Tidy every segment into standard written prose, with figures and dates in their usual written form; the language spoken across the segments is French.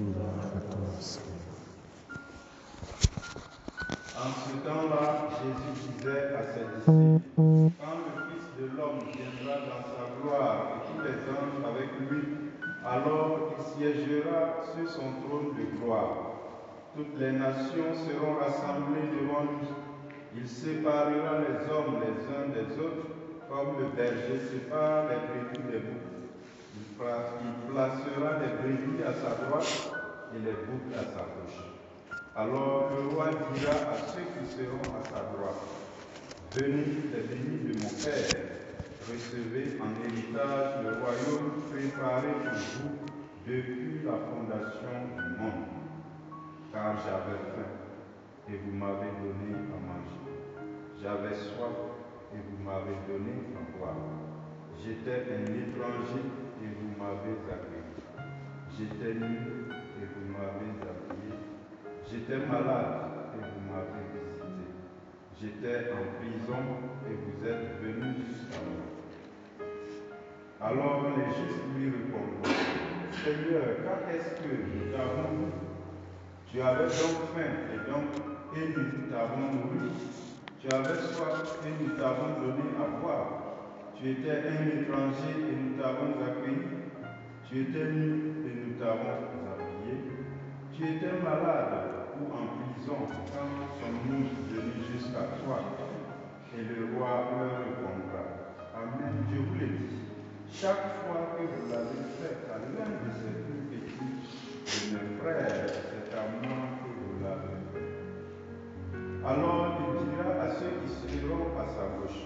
Gloire à toi, Seigneur. En ce temps-là, Jésus disait à ses disciples, quand le Fils de l'homme viendra dans sa gloire et tous les anges avec lui, alors il siégera sur son trône de gloire. Toutes les nations seront rassemblées devant lui. Il séparera les hommes les uns des autres, comme le berger sépare les brebis des boucs. Il placera les brebis à sa droite et les boucs à sa gauche. Alors le roi dira à ceux qui seront à sa droite, venez les bénis de mon Père, recevez en héritage le royaume préparé pour vous depuis la fondation du monde. Car j'avais faim et vous m'avez donné à manger. J'avais soif et vous m'avez donné à boire. J'étais un étranger et vous m'avez accueilli. J'étais nu et vous m'avez habillé. J'étais malade et vous m'avez visité. J'étais en prison et vous êtes venus jusqu'à moi. Alors les justes lui répondront, Seigneur, quand est-ce que nous t'avons vu? Tu avais donc faim et nous t'avons nourri. Tu avais soif et nous t'avons donné à boire. Tu étais un étranger et nous t'avons accueilli. Tu étais nu et nous t'avons habillé. Tu étais malade ou en prison, quand sommes-nous venus jusqu'à toi? Et le roi leur répondra, Amen, je vous le dis, chaque fois que vous l'avez fait à l'un de ces plus petits de mes frères, c'est à moi que vous l'avez fait. Alors il dira à ceux qui seront à sa gauche,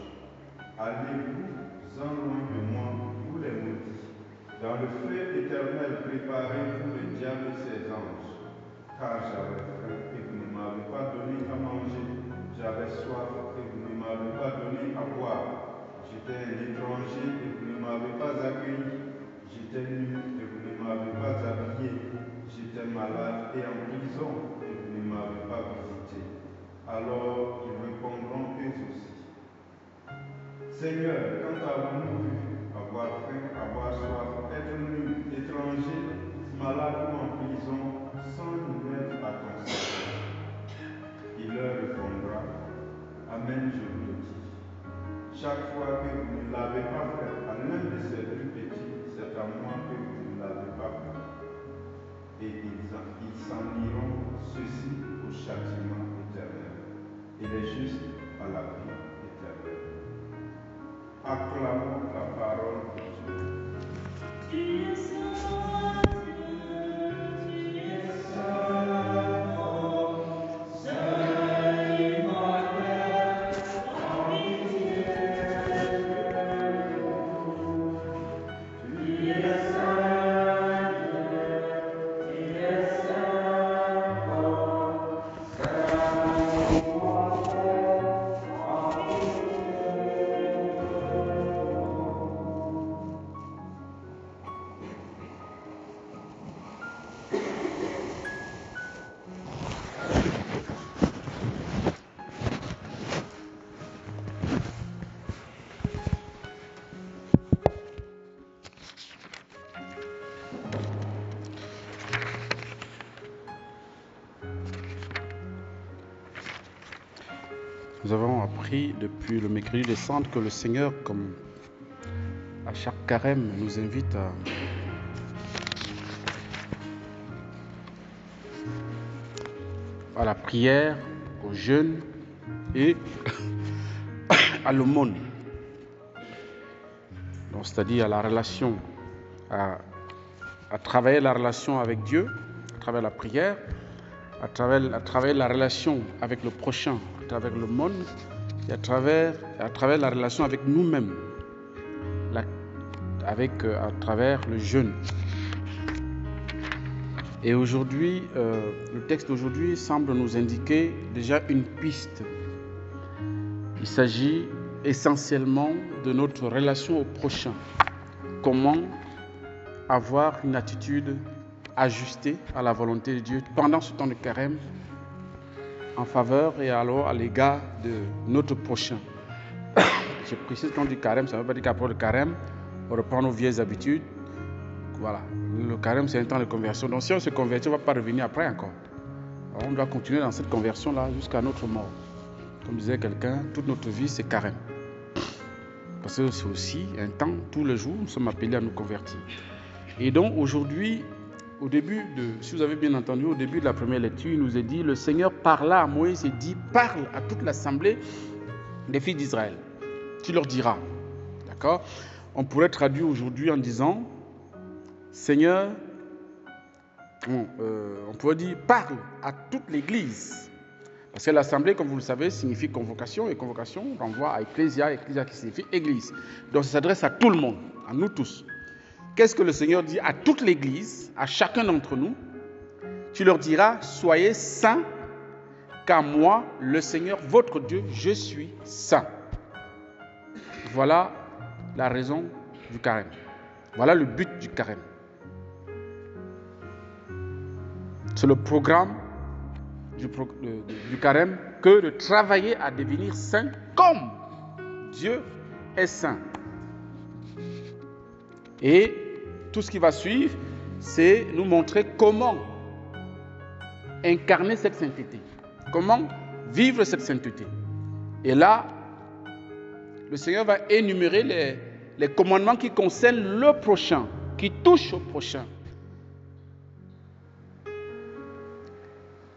allez-vous-en loin de moi, vous les maudits, dans le feu éternel préparé pour le diable et ses anges. Car j'avais faim et vous ne m'avez pas donné à manger. J'avais soif et vous ne m'avez pas donné à boire. J'étais un étranger et vous ne m'avez pas accueilli. J'étais nu et vous ne m'avez pas habillé. J'étais malade et en prison et vous ne m'avez pas visité. Alors ils répondront eux aussi, Seigneur, quand avons-nous vu avoir faim, avoir soif, être nu, étranger, malade ou en prison, sans nous mettre à ton service? Il leur répondra, Amen, je vous le dis. Chaque fois que vous ne l'avez pas fait à l'un de ces plus petits, c'est à moi que vous ne l'avez pas fait. Et ils s'en iront, ceux-ci au châtiment éternel, et les justes à la vie éternelle. Acclamons la parole de Dieu. Tu es saint, tu es saint, saint immortel, en pitié de nous. Tu es saint, tu es saint, saint immortel, en pitié. Nous avons appris depuis le mercredi des Cendres que le Seigneur, comme à chaque carême, nous invite à la prière, au jeûne et à l'aumône. Donc, c'est-à-dire à la relation, à travailler la relation avec Dieu, à travers la prière, à travers la relation avec le prochain, à travers le monde, et à travers la relation avec nous-mêmes, à travers le jeûne. Et aujourd'hui, le texte d'aujourd'hui semble nous indiquer déjà une piste. Il s'agit essentiellement de notre relation au prochain. Comment avoir une attitude ajustée à la volonté de Dieu pendant ce temps de carême, en faveur et alors à l'égard de notre prochain. Je précise quand on dit carême, ça ne veut pas dire qu'après le carême, on reprend nos vieilles habitudes voilà, le carême, c'est un temps de conversion. Donc si on se convertit, on ne va pas revenir après encore. Alors, on doit continuer dans cette conversion-là jusqu'à notre mort. Comme disait quelqu'un, toute notre vie, c'est carême. Parce que c'est aussi un temps, tous les jours, nous sommes appelés à nous convertir. Et donc aujourd'hui, au début si vous avez bien entendu, au début de la première lecture, il nous est dit, le Seigneur parla à Moïse et dit, parle à toute l'assemblée des fils d'Israël. Tu leur diras. D'accord? On pourrait traduire aujourd'hui en disant, Seigneur, on pourrait dire, parle à toute l'Église. Parce que l'assemblée, comme vous le savez, signifie convocation, et convocation renvoie à ecclésia, ecclésia qui signifie église. Donc ça s'adresse à tout le monde, à nous tous. Qu'est-ce que le Seigneur dit à toute l'église, à chacun d'entre nous? Tu leur diras, soyez saints, car moi, le Seigneur, votre Dieu, je suis saint. Voilà la raison du carême. Voilà le but du carême. C'est le programme du carême que de travailler à devenir saint comme Dieu est saint. Et tout ce qui va suivre, c'est nous montrer comment incarner cette sainteté, comment vivre cette sainteté. Et là, le Seigneur va énumérer les commandements qui concernent le prochain, qui touchent au prochain.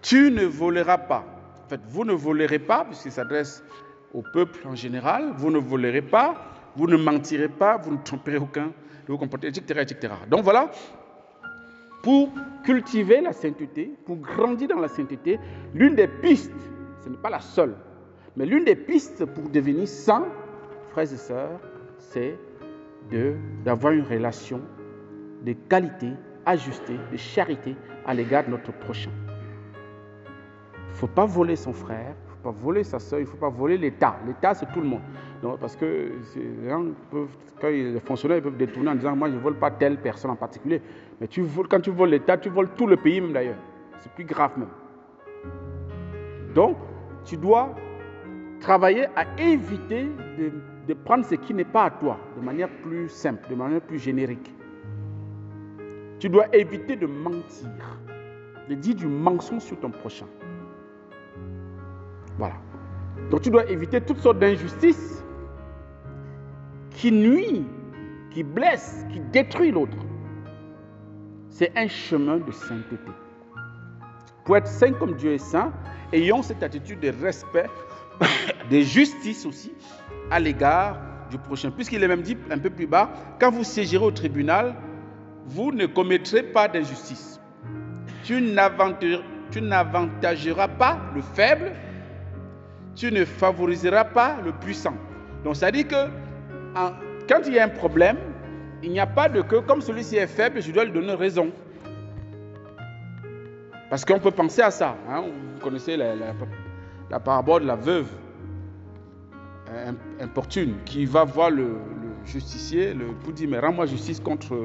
Tu ne voleras pas. En fait, vous ne volerez pas, puisqu'il s'adresse au peuple en général. Vous ne volerez pas, vous ne mentirez pas, vous ne tromperez aucun de vos comportements, etc., etc. Donc voilà, pour cultiver la sainteté, pour grandir dans la sainteté, l'une des pistes, ce n'est pas la seule, mais l'une des pistes pour devenir saint, frères et sœurs, c'est d'avoir une relation de qualité, ajustée, de charité à l'égard de notre prochain. Il ne faut pas voler son frère, il ne faut pas voler sa soeur, il ne faut pas voler l'État. L'État, c'est tout le monde. Donc, parce que les gens peuvent, quand les fonctionnaires peuvent détourner en disant, moi, je ne vole pas telle personne en particulier. Mais quand tu voles l'État, tu voles tout le pays même d'ailleurs. C'est plus grave même. Donc, tu dois travailler à éviter de prendre ce qui n'est pas à toi, de manière plus simple, de manière plus générique. Tu dois éviter de mentir, de dire du mensonge sur ton prochain. Voilà. Donc tu dois éviter toutes sortes d'injustices qui nuisent, qui blessent, qui détruisent l'autre. C'est un chemin de sainteté. Pour être saint comme Dieu est saint, ayons cette attitude de respect, de justice aussi, à l'égard du prochain. Puisqu'il est même dit un peu plus bas, quand vous siégerez au tribunal, vous ne commettrez pas d'injustice. Tu n'avantageras pas le faible, tu ne favoriseras pas le puissant. Donc, ça dit que quand il y a un problème, il n'y a pas de que, comme celui-ci est faible, je dois lui donner raison. Parce qu'on peut penser à ça. Hein? Vous connaissez la parabole de la veuve importune qui va voir le justicier pour dire, mais rends-moi justice contre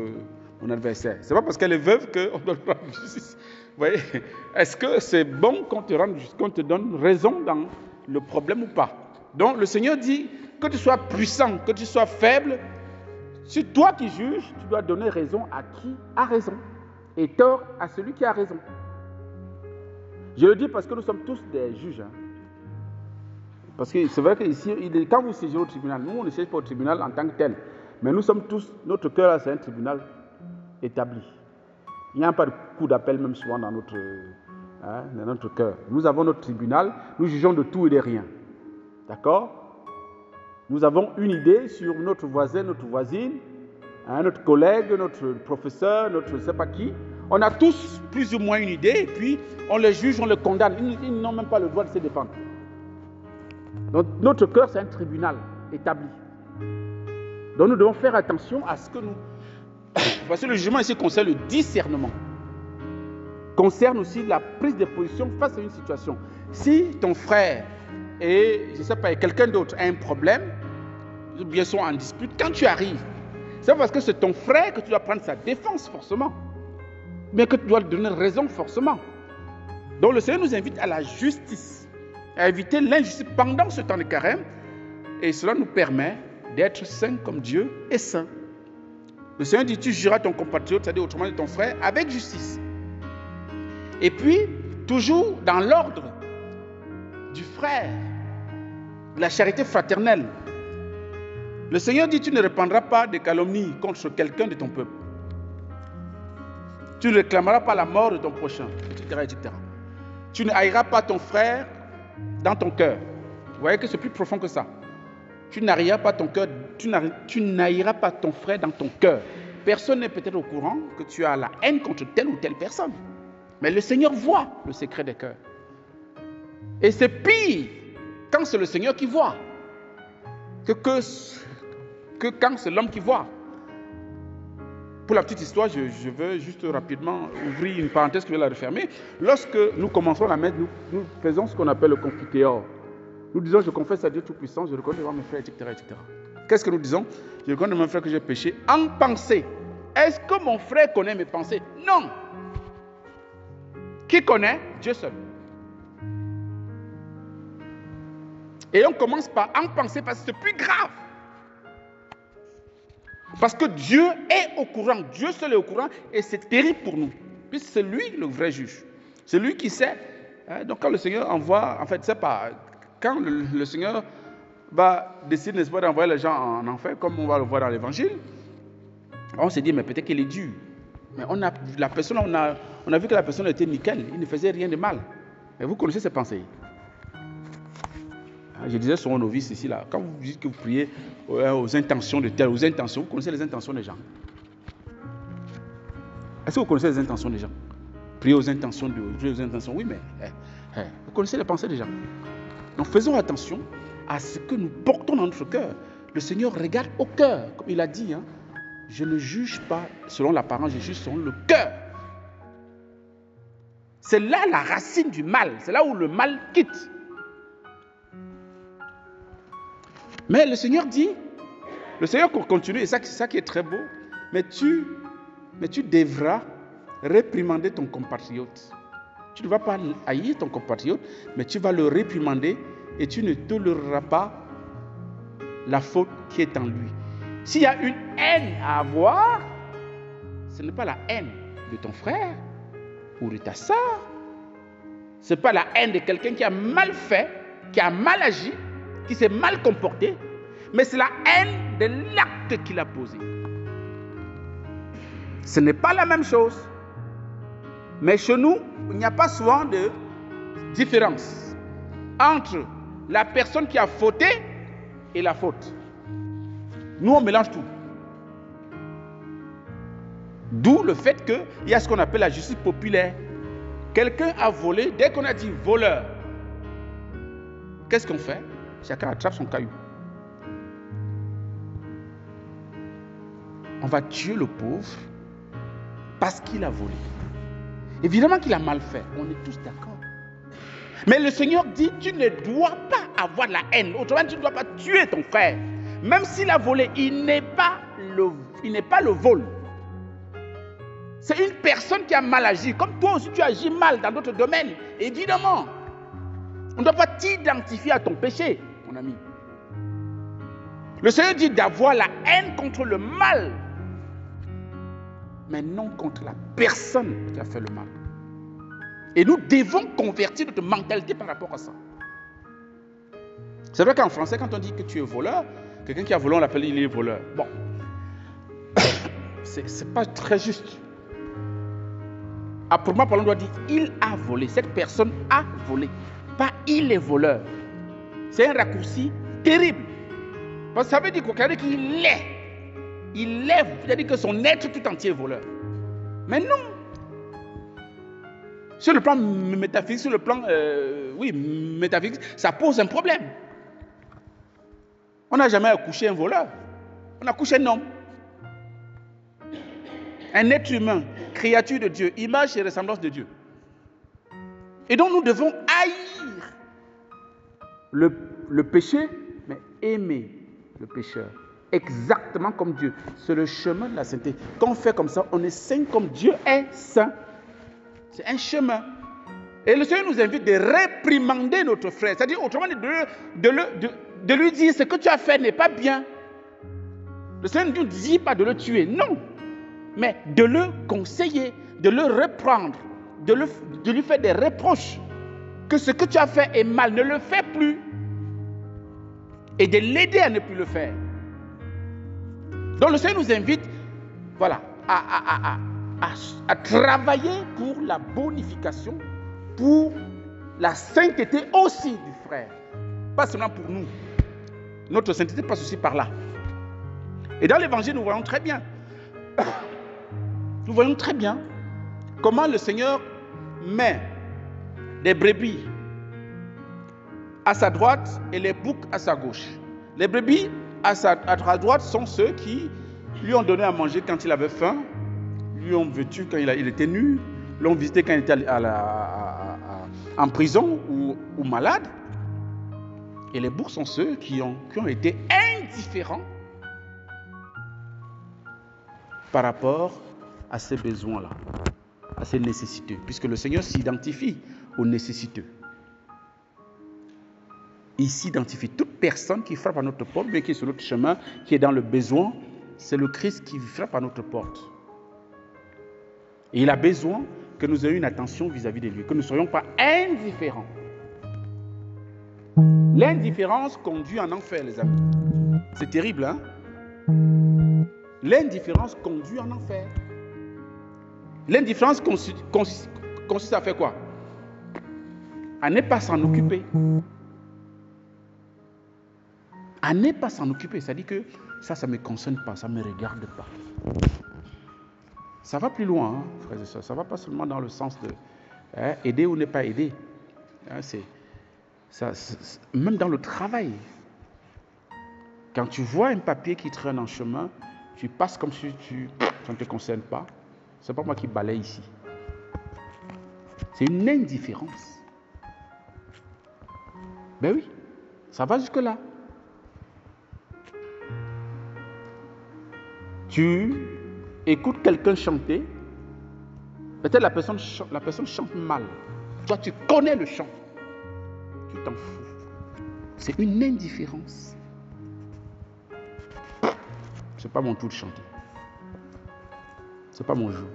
mon adversaire. Ce n'est pas parce qu'elle est veuve qu'on doit rendre justice. Vous voyez? Est-ce que c'est bon qu'on te donne raison dans le problème ou pas? Donc le Seigneur dit que tu sois puissant, que tu sois faible, c'est toi qui juges, tu dois donner raison à qui a raison et tort à celui qui a raison. Je le dis parce que nous sommes tous des juges. Hein. Parce que c'est vrai qu'ici, quand vous siégez au tribunal, nous on ne siège pas au tribunal en tant que tel, mais nous sommes tous, notre cœur c'est un tribunal établi. Il n'y a pas de coup d'appel même souvent dans notre cœur. Nous avons notre tribunal, nous jugeons de tout et de rien. D'accord? Nous avons une idée sur notre voisin, notre voisine, notre collègue, notre professeur, notre je ne sais pas qui. On a tous plus ou moins une idée et puis on les juge, on les condamne. Ils n'ont même pas le droit de se défendre. Donc notre cœur, c'est un tribunal établi. Donc nous devons faire attention à ce que nous... Parce que le jugement ici concerne le discernement. Concerne aussi la prise de position face à une situation. Si ton frère et, je ne sais pas, quelqu'un d'autre a un problème, ou bien sont en dispute, quand tu arrives, c'est parce que c'est ton frère que tu dois prendre sa défense forcément. Mais que tu dois lui donner raison forcément. Donc le Seigneur nous invite à la justice, à éviter l'injustice pendant ce temps de carême. Et cela nous permet d'être saints comme Dieu est saint. Le Seigneur dit, tu jugeras ton compatriote, c'est-à-dire autrement dit ton frère, avec justice. Et puis, toujours dans l'ordre du frère, de la charité fraternelle. Le Seigneur dit, tu ne répandras pas de calomnies contre quelqu'un de ton peuple. Tu ne réclameras pas la mort de ton prochain, etc., etc. Tu ne haïras pas ton frère dans ton cœur. Vous voyez que c'est plus profond que ça. Tu n'haïras pas ton cœur, tu n'haïras pas ton frère dans ton cœur. Personne n'est peut-être au courant que tu as la haine contre telle ou telle personne. Mais le Seigneur voit le secret des cœurs. Et c'est pire quand c'est le Seigneur qui voit que quand c'est l'homme qui voit. Pour la petite histoire, je veux juste rapidement ouvrir une parenthèse que je vais la refermer. Lorsque nous commençons la messe, nous faisons ce qu'on appelle le confiteor. Nous disons, je confesse à Dieu Tout-Puissant, je reconnais devant mes frères, etc., etc. Qu'est-ce que nous disons? Je reconnais devant mes frères que j'ai péché en pensée. Est-ce que mon frère connaît mes pensées? Non. Qui connaît? Dieu seul. Et on commence par en penser parce que c'est plus grave. Parce que Dieu est au courant, Dieu seul est au courant et c'est terrible pour nous. Puisque c'est lui le vrai juge. C'est lui qui sait. Donc quand le Seigneur envoie, en fait, c'est pas... Quand le Seigneur va décider, n'est-ce pas, d'envoyer les gens en enfer, comme on va le voir dans l'Évangile, on se dit, mais peut-être qu'il est dur. Mais on a vu que la personne était nickel, il ne faisait rien de mal. Mais vous connaissez ses pensées. Je disais sur un novice ici, là, quand vous dites que vous priez aux intentions de tel, aux intentions, vous connaissez les intentions des gens. Est-ce que vous connaissez les intentions des gens? Prier aux intentions de Dieu, aux intentions, oui, mais vous connaissez les pensées des gens. Donc faisons attention à ce que nous portons dans notre cœur. Le Seigneur regarde au cœur, comme il a dit, hein, je ne juge pas selon l'apparence, je juge selon le cœur. C'est là la racine du mal, c'est là où le mal quitte. Mais le Seigneur dit, le Seigneur continue, et c'est ça qui est très beau, mais tu devras réprimander ton compatriote. Tu ne vas pas haïr ton compatriote, mais tu vas le réprimander et tu ne toléreras pas la faute qui est en lui. S'il y a une haine à avoir, ce n'est pas la haine de ton frère ou de ta sœur. Ce n'est pas la haine de quelqu'un qui a mal fait, qui a mal agi, qui s'est mal comporté, mais c'est la haine de l'acte qu'il a posé. Ce n'est pas la même chose. Mais chez nous, il n'y a pas souvent de différence entre la personne qui a fauté et la faute. Nous, on mélange tout. D'où le fait qu'il y a ce qu'on appelle la justice populaire. Quelqu'un a volé, dès qu'on a dit voleur, qu'est-ce qu'on fait? Chacun attrape son caillou. On va tuer le pauvre parce qu'il a volé. Évidemment qu'il a mal fait, on est tous d'accord. Mais le Seigneur dit, tu ne dois pas avoir de la haine. Autrement, tu ne dois pas tuer ton frère. Même s'il a volé, il n'est pas le vol. C'est une personne qui a mal agi. Comme toi aussi, tu agis mal dans d'autres domaines. Évidemment. On ne doit pas t'identifier à ton péché, mon ami. Le Seigneur dit d'avoir la haine contre le mal, mais non contre la personne qui a fait le mal. Et nous devons convertir notre mentalité par rapport à ça. C'est vrai qu'en français, quand on dit que tu es voleur, quelqu'un qui a volé, on l'appelle il est voleur. Bon, c'est pas très juste. Pour moi, on doit dire il a volé. Cette personne a volé. Pas il est voleur. C'est un raccourci terrible. Parce que ça veut dire qu'il est. Il est, c'est-à-dire que son être tout entier est voleur. Mais non. Sur le plan métaphysique, métaphysique, ça pose un problème. On n'a jamais accouché un voleur. On a couché un homme. Un être humain, créature de Dieu, image et ressemblance de Dieu. Et donc nous devons haïr le péché, mais aimer le pécheur. Exactement comme Dieu. C'est le chemin de la sainteté. Quand on fait comme ça, on est saint comme Dieu est saint. C'est un chemin. Et le Seigneur nous invite de réprimander notre frère. C'est-à-dire, autrement dit, de lui dire ce que tu as fait n'est pas bien. Le Seigneur ne nous dit pas de le tuer, non. Mais de le conseiller, de le reprendre, de lui faire des reproches. Que ce que tu as fait est mal, ne le fais plus. Et de l'aider à ne plus le faire. Donc le Seigneur nous invite, voilà, à travailler pour la bonification, pour la sainteté aussi du frère. Pas seulement pour nous. Notre sainteté passe aussi par là. Et dans l'évangile, nous voyons très bien. Nous voyons très bien comment le Seigneur met des brebis à sa droite et les boucs à sa gauche. Les brebis à sa droite sont ceux qui lui ont donné à manger quand il avait faim, lui ont vêtu quand il était nu, l'ont visité quand il était en prison ou malade. Et les boucs sont ceux qui ont été indifférents par rapport à ces besoins-là, à ces nécessiteux, puisque le Seigneur s'identifie aux nécessiteux. Il s'identifie. Toute personne qui frappe à notre porte, bien qui est sur notre chemin, qui est dans le besoin, c'est le Christ qui frappe à notre porte. Et il a besoin que nous ayons une attention vis-à-vis de lui, que nous ne soyons pas indifférents. L'indifférence conduit en enfer, les amis. C'est terrible, hein? L'indifférence conduit en enfer. L'indifférence consiste à faire quoi? À ne pas s'en occuper. À ne pas s'en occuper. C'est-à-dire que ça ne me concerne pas, ça ne me regarde pas. Ça va plus loin, hein, frères et sœurs. Ça ne va pas seulement dans le sens de aider ou ne pas aider. Même dans le travail. Quand tu vois un papier qui traîne en chemin, tu passes comme si ça ne te concerne pas. C'est pas moi qui balaye ici. C'est une indifférence. Ben oui, ça va jusque-là. Tu écoutes quelqu'un chanter, peut-être la personne chante mal. Toi, tu connais le chant. Tu t'en fous. C'est une indifférence. C'est pas mon tour de chanter. C'est pas mon jour.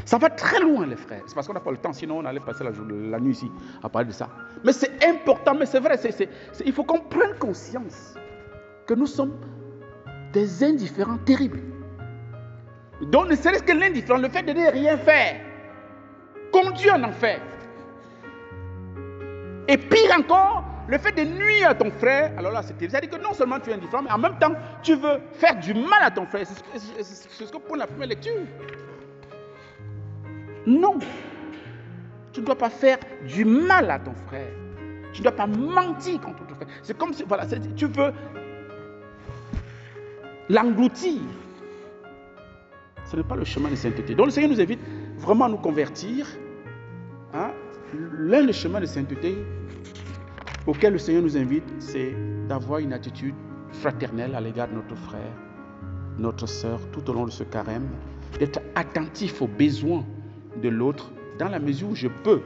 Ça va très loin, les frères. C'est parce qu'on n'a pas le temps, sinon on allait passer la nuit ici à parler de ça. Mais c'est important, mais c'est vrai. Il faut qu'on prenne conscience que nous sommes des indifférents terribles. Donc, ne serait-ce que l'indifférence, le fait de ne rien faire, conduit en enfer. Et pire encore, le fait de nuire à ton frère, alors là, c'est terrible. C'est-à-dire que non seulement tu es indifférent, mais en même temps, tu veux faire du mal à ton frère. C'est ce que pour la première lecture. Non. Tu ne dois pas faire du mal à ton frère. Tu ne dois pas mentir contre ton frère. C'est comme si, voilà, tu veux l'engloutir. Ce n'est pas le chemin de sainteté. Donc le Seigneur nous invite vraiment à nous convertir. Hein? L'un des chemins de sainteté auquel le Seigneur nous invite, c'est d'avoir une attitude fraternelle à l'égard de notre frère, notre sœur, tout au long de ce carême, d'être attentif aux besoins de l'autre, dans la mesure où je peux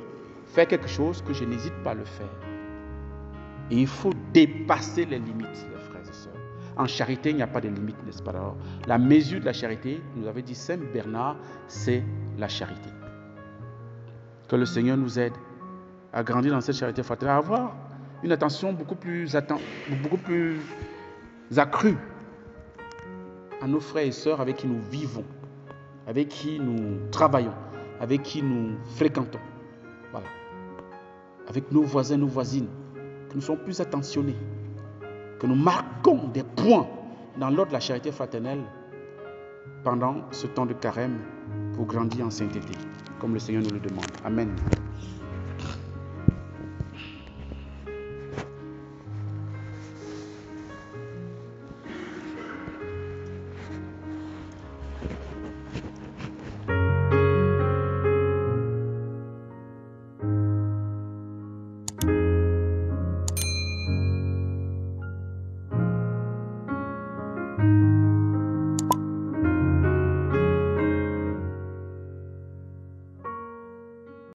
faire quelque chose que je n'hésite pas à le faire. Et il faut dépasser les limites, les frères et sœurs. En charité, il n'y a pas de limite, n'est-ce pas? Alors, la mesure de la charité, nous avait dit Saint Bernard, c'est la charité. Que le Seigneur nous aide à grandir dans cette charité fraternelle, à avoir une attention beaucoup plus accrue à nos frères et sœurs avec qui nous vivons, avec qui nous travaillons, avec qui nous fréquentons. Voilà. Avec nos voisins, nos voisines, que nous soyons plus attentionnés, que nous marquons des points dans l'ordre de la charité fraternelle pendant ce temps de carême pour grandir en sainteté, comme le Seigneur nous le demande. Amen.